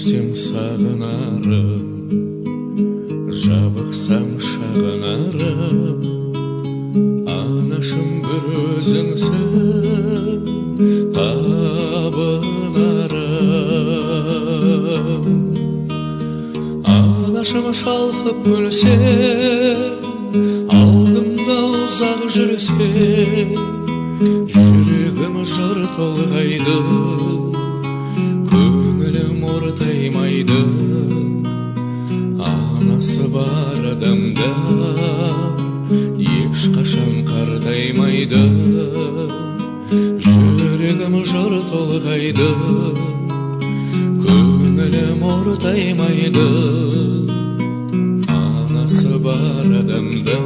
көрсем сағынарым, жабықсам шағынарым, анашым бір өзіңсің табынарым. Анашым шалқып күлсе, алдымда ұзақ жүрсе, жүрегім жыр толғайды, көңілім ортаймайды. Анасы бар адамда ешқашан қартаймайды, жүрегім жыр толғайды, көңілім ортаймайды. Анасы бар адамда